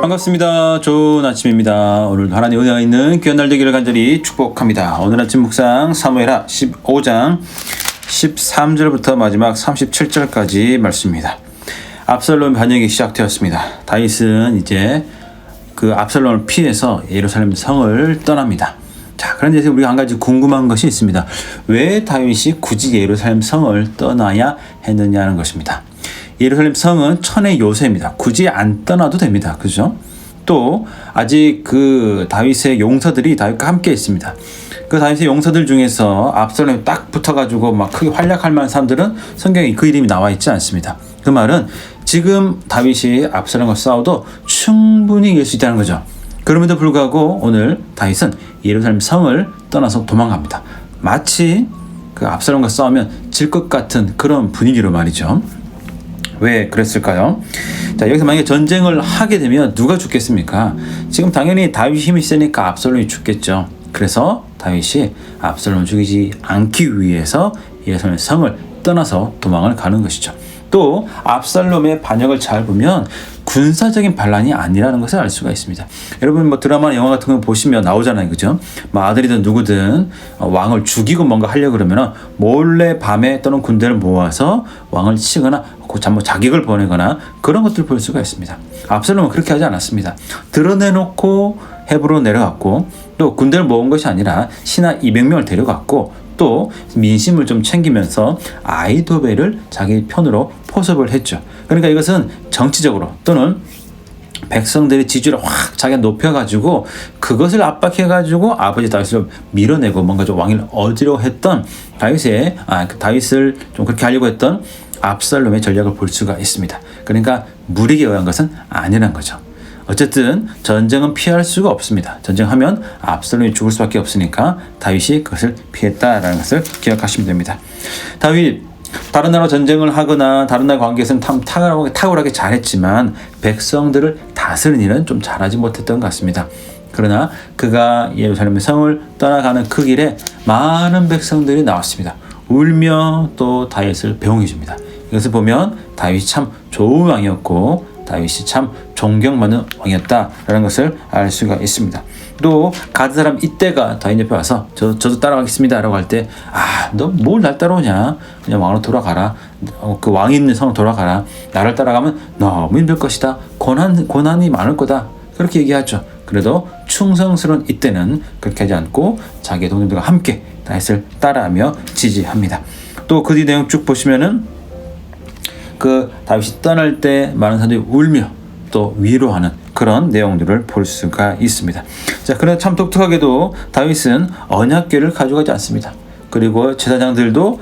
반갑습니다. 좋은 아침입니다. 오늘도 하나님 은혜가 있는 귀한 날 되기를 간절히 축복합니다. 오늘 아침 묵상 사무엘하 15장 13절부터 마지막 37절까지 말씀입니다. 압살롬 반역이 시작되었습니다. 다윗은 이제 그 압살롬을 피해서 예루살렘 성을 떠납니다. 자, 그런데 우리가 한 가지 궁금한 것이 있습니다. 왜 다윗이 굳이 예루살렘 성을 떠나야 했느냐는 것입니다. 예루살렘 성은 천의 요새입니다. 굳이 안 떠나도 됩니다. 그죠? 또 아직 그 다윗의 용사들이 다윗과 함께 있습니다. 그 다윗의 용사들 중에서 압살롬이 딱 붙어가지고 막 크게 활약할 만한 사람들은 성경에 그 이름이 나와 있지 않습니다. 그 말은 지금 다윗이 압살롬과 싸워도 충분히 이길 수 있다는 거죠. 그럼에도 불구하고 오늘 다윗은 예루살렘 성을 떠나서 도망갑니다. 마치 그 압살롬과 싸우면 질 것 같은 그런 분위기로 말이죠. 왜 그랬을까요? 자, 여기서 만약에 전쟁을 하게 되면 누가 죽겠습니까? 지금 당연히 다윗이 힘이 세니까 압살롬이 죽겠죠. 그래서 다윗이 압살롬을 죽이지 않기 위해서 예루살렘 성을 떠나서 도망을 가는 것이죠. 또 압살롬의 반역을 잘 보면 군사적인 반란이 아니라는 것을 알 수가 있습니다. 여러분 뭐 드라마나 영화 같은 거 보시면 나오잖아요, 그죠? 뭐 아들이든 누구든 왕을 죽이고 뭔가 하려고 그러면 몰래 밤에 또는 군대를 모아서 왕을 치거나 뭐 자객을 보내거나 그런 것들을 볼 수가 있습니다. 압살롬은 그렇게 하지 않았습니다. 드러내놓고 헤브론 내려갔고 또 군대를 모은 것이 아니라 신하 200명을 데려갔고 또 민심을 좀 챙기면서 아히도벨을 자기 편으로 포섭을 했죠. 그러니까 이것은 정치적으로 또는 백성들의 지지를 확 자기가 높여가지고 그것을 압박해가지고 아버지 다윗을 밀어내고 뭔가 좀 왕위를 얻으려 했던 다윗을 좀 그렇게 하려고 했던 압살롬의 전략을 볼 수가 있습니다. 그러니까 무리에 의한 것은 아니란 거죠. 어쨌든 전쟁은 피할 수가 없습니다. 전쟁하면 압살롬이 죽을 수밖에 없으니까 다윗이 그것을 피했다라는 것을 기억하시면 됩니다. 다윗 다른 나라 전쟁을 하거나 다른 나라 관계에서는 탁월하게 잘했지만 백성들을 다스리는 일은 좀 잘하지 못했던 것 같습니다. 그러나 그가 예루살렘의 성을 떠나가는 그 길에 많은 백성들이 나왔습니다. 울며 또 다윗을 배웅해 줍니다. 이것을 보면 다윗이 참 좋은 왕이었고 다윗이 참 존경받는 왕이었다라는 것을 알 수가 있습니다. 또 가드 사람 이때가 다윗 옆에 와서 저도 따라가겠습니다 라고 할 때 너 뭘 날 따라오냐, 그냥 왕으로 돌아가라, 그 왕이 있는 성으로 돌아가라, 나를 따라가면 너무 힘들 것이다, 고난이 많을 거다, 그렇게 얘기하죠. 그래도 충성스러운 이때는 그렇게 하지 않고 자기 동료들과 함께 다윗을 따라하며 지지합니다. 또 그 뒤 내용 쭉 보시면은 그 다윗이 떠날 때 많은 사람들이 울며 또 위로하는 그런 내용들을 볼 수가 있습니다. 자, 그러나 참 독특하게도 다윗은 언약궤를 가져가지 않습니다. 그리고 제사장들도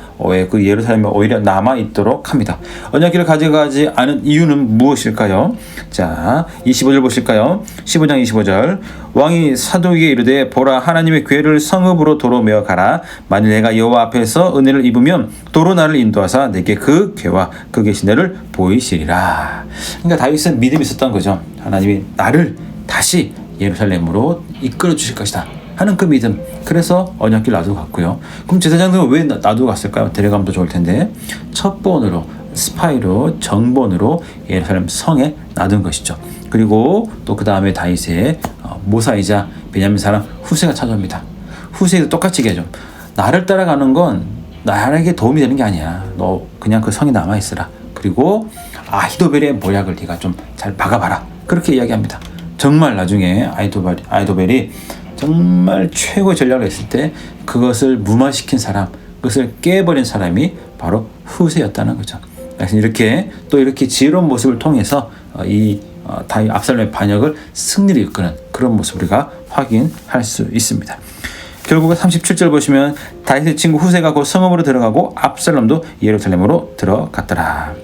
그 예루살렘에 오히려 남아있도록 합니다. 언약궤를 가져가지 않은 이유는 무엇일까요? 자, 25절 보실까요? 15장 25절. 왕이 사도에게 이르되 보라, 하나님의 궤를 성읍으로 도로 메어 가라. 만일 내가 여호와 앞에서 은혜를 입으면 도로 나를 인도하사 내게 그 궤와 그 계시내를 보이시리라. 그러니까 다윗은 믿음이 있었던 거죠. 하나님이 나를 다시 예루살렘으로 이끌어 주실 것이다 하는 그 믿음. 그래서 언약궤를 놔두고 갔고요. 그럼 제사장들은 왜 놔두고 갔을까요? 데려가면 더 좋을 텐데 첩본으로, 스파이로, 정본으로 예루살렘 성에 놔둔 것이죠. 그리고 또 그 다음에 다윗의 모사이자 베냐민 사람 후세가 찾아옵니다. 후세도 똑같이 얘기하죠. 나를 따라가는 건 나에게 도움이 되는 게 아니야. 너 그냥 그 성에 남아있으라. 그리고 아히도벨의 모략을 네가 좀 잘 박아봐라. 그렇게 이야기합니다. 정말 나중에 아히도벨이 정말 최고의 전략을 했을 때 그것을 무마시킨 사람, 그것을 깨버린 사람이 바로 후세였다는 거죠. 그래서 이렇게 지혜로운 모습을 통해서 다윗 압살롬의 반역을 승리를 이끄는 그런 모습을 우리가 확인할 수 있습니다. 결국 37절 보시면 다윗의 친구 후세가 곧 성읍으로 들어가고 압살롬도 예루살렘으로 들어갔더라.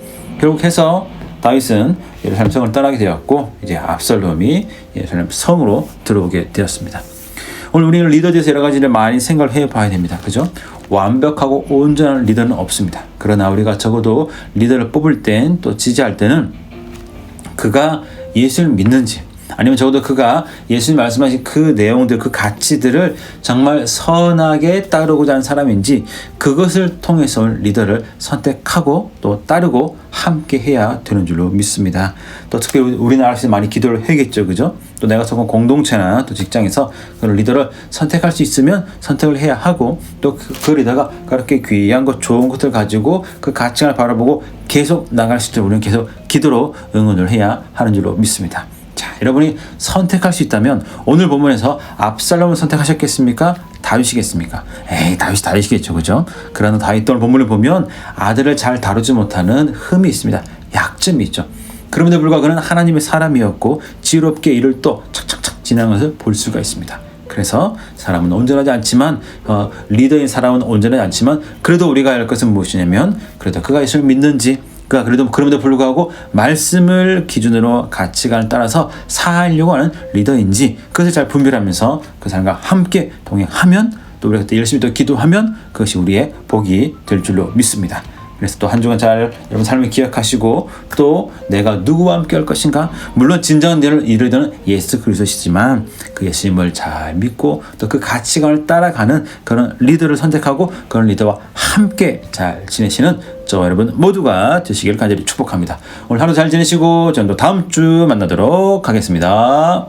결국 해서 다윗은 예루살렘 성을 떠나게 되었고 이제 압살롬이 예루살렘 성으로 들어오게 되었습니다. 오늘 우리는 리더에 대해서 여러 가지를 많이 생각을 해봐야 됩니다. 그죠? 완벽하고 온전한 리더는 없습니다. 그러나 우리가 적어도 리더를 뽑을 땐 또 지지할 때는 그가 예수를 믿는지 아니면 적어도 그가 예수님 말씀하신 그 내용들, 그 가치들을 정말 선하게 따르고자 하는 사람인지 그것을 통해서 리더를 선택하고 또 따르고 함께 해야 되는 줄로 믿습니다. 또 특별히 우리나라에서 많이 기도를 해야겠죠. 그죠? 또 내가 속한 공동체나 또 직장에서 그런 리더를 선택할 수 있으면 선택을 해야 하고 또 그 리더가 그렇게 귀한 것, 좋은 것들 가지고 그 가치관을 바라보고 계속 나갈 수 있도록 우리는 계속 기도로 응원을 해야 하는 줄로 믿습니다. 자, 여러분이 선택할 수 있다면 오늘 본문에서 압살롬을 선택하셨겠습니까? 다윗이겠습니까? 다윗이겠죠. 그죠? 그러나 다윗 오늘 본문을 보면 아들을 잘 다루지 못하는 흠이 있습니다. 약점이 있죠. 그럼에도 불구하고 그는 하나님의 사람이었고 지혜롭게 일을 또 착착착 진행한 것을 볼 수가 있습니다. 그래서 사람은 온전하지 않지만 리더인 사람은 온전하지 않지만 그래도 우리가 할 것은 무엇이냐면 그래도 그가 예수를 믿는지 그가 그래도 그럼에도 불구하고 말씀을 기준으로 가치관을 따라서 살려고 하는 리더인지 그것을 잘 분별하면서 그 사람과 함께 동행하면 또 우리가 또 열심히 또 기도하면 그것이 우리의 복이 될 줄로 믿습니다. 그래서 또 한 주간 잘 여러분 삶을 기억하시고 또 내가 누구와 함께 할 것인가, 물론 진정한 리더는 예수 그리스도시지만 그 예수님을 잘 믿고 또 그 가치관을 따라가는 그런 리더를 선택하고 그런 리더와 함께 잘 지내시는 저 여러분 모두가 되시길 간절히 축복합니다. 오늘 하루 잘 지내시고 저는 또 다음 주 만나도록 하겠습니다.